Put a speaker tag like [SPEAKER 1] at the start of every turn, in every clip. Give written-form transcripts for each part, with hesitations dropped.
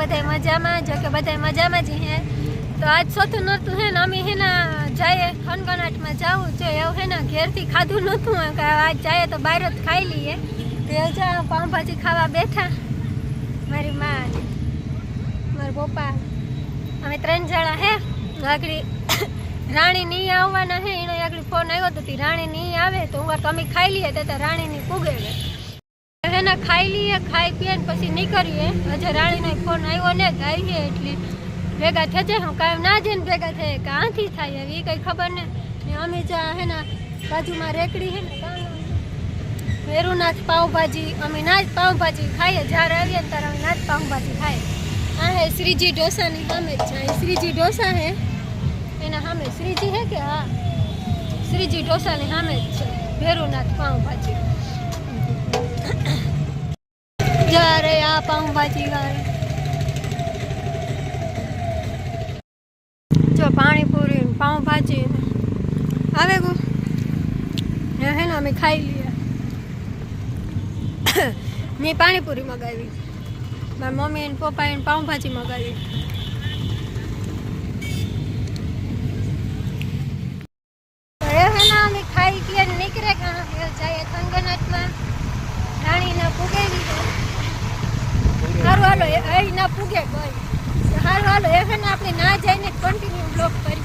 [SPEAKER 1] बधाय मजामां जो के बधाय मजामां ज है। तो आज चौथुं नोरतुं है ने अमे है ने जाए खनगनाट में जाऊँ जो एवं है ने घेर थी खाधुं नहोतुं आज जाए तो बहार ज खाई लीए। तो जा पाव भाजी खावा बैठा मारी माँ मारा पप्पा अमे 3 जणा है। आगळी राणी नहीं आववाना है एनो आगळी फोन आव्यो तो राणी नहीं आवे तो हूँ अमे खाई लीए तो राणी नहीं पुगे है ने खाई लीए खाई पीए ने पछी निकळीए। हजे राणीनो फोन आव्यो ने आवीए एटले भेगा थे जाए हम कायम ना जईने भेगा थे कहाँथी थाय हवे ई कई खबर ने अमे जा है ने बाजुमां रेकड़ी है ने वेरुनाथ पाव भाजी अमे नाज पाव भाजी खाए ज्यारे आवीए त्यारे अमे नाज पाव भाजी खाए। आ है श्रीजी डोसा नी सामे ज छे श्रीजी डोसा है एना सामे श्रीजी है कि हाँ श्रीजी डोसा नी सामे ज छे वेरुनाथ पाव भाजी ज्यारे आ पाव भाजी वाले जो पानीपुरी पाव भाजी आवे गो है ना अमे खाई लिए। मैं पानीपुरी मंगावी मारी मम्मी ने पप्पा ने पाव भाजी मंगावी। है ना अमे खाई पिए निकले कहाँ जाए खनगनाट में राणी ना पुगे हारू हालो ना पुगे कोई हारू हालो है ना अपने ना जाए कंटिन्यू ब्लॉक करी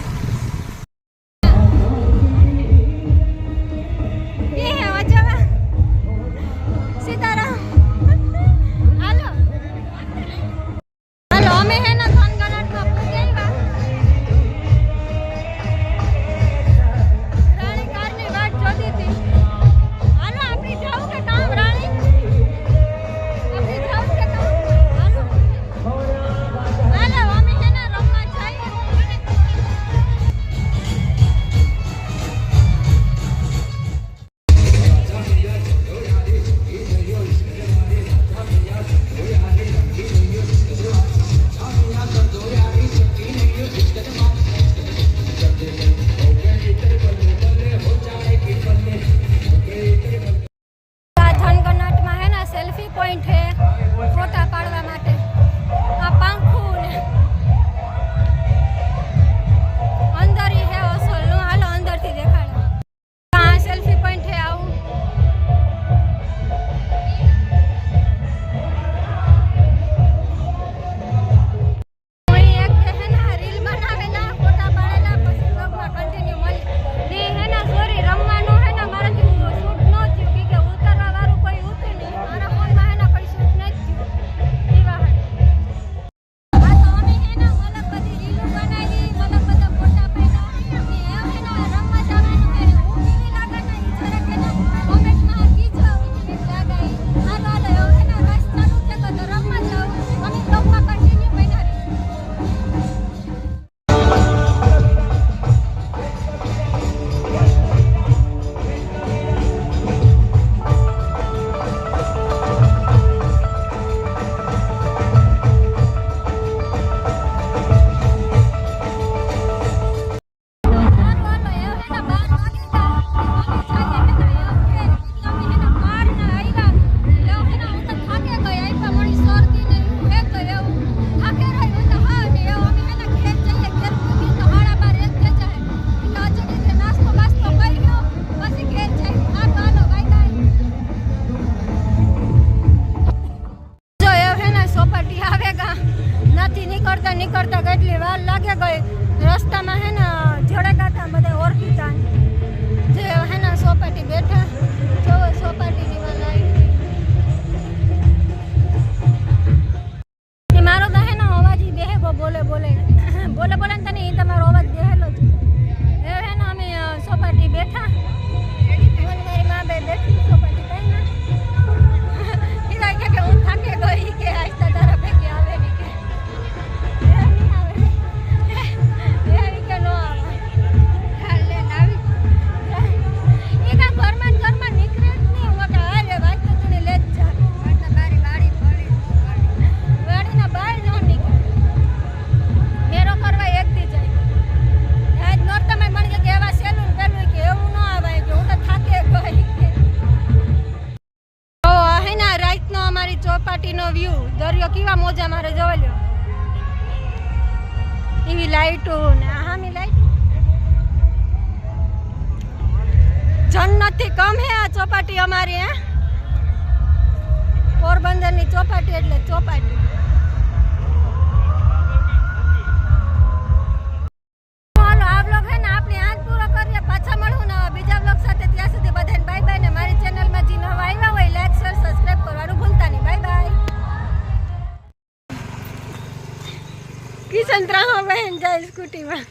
[SPEAKER 1] જન્નતથી કમ હે આ ચોપાટી અમારી હે પોરબંદરની ચોપાટી એટલે ચોપાટી હાલો આ બ્લોગ હે ને આપણે આજ પૂરો કરીએ પાછા મળવું ને બીજા બ્લોગ સાથે ત્યાં સુધી બધાને બાય બાય ને મારી ચેનલમાં જે નવા આવ્યા હોય લાઈક શેર સબસ્ક્રાઇબ કરવાનું ભૂલતા નહીં બાય બાય કિશન ત્રાહો બહેન જાય સ્કૂટીમાં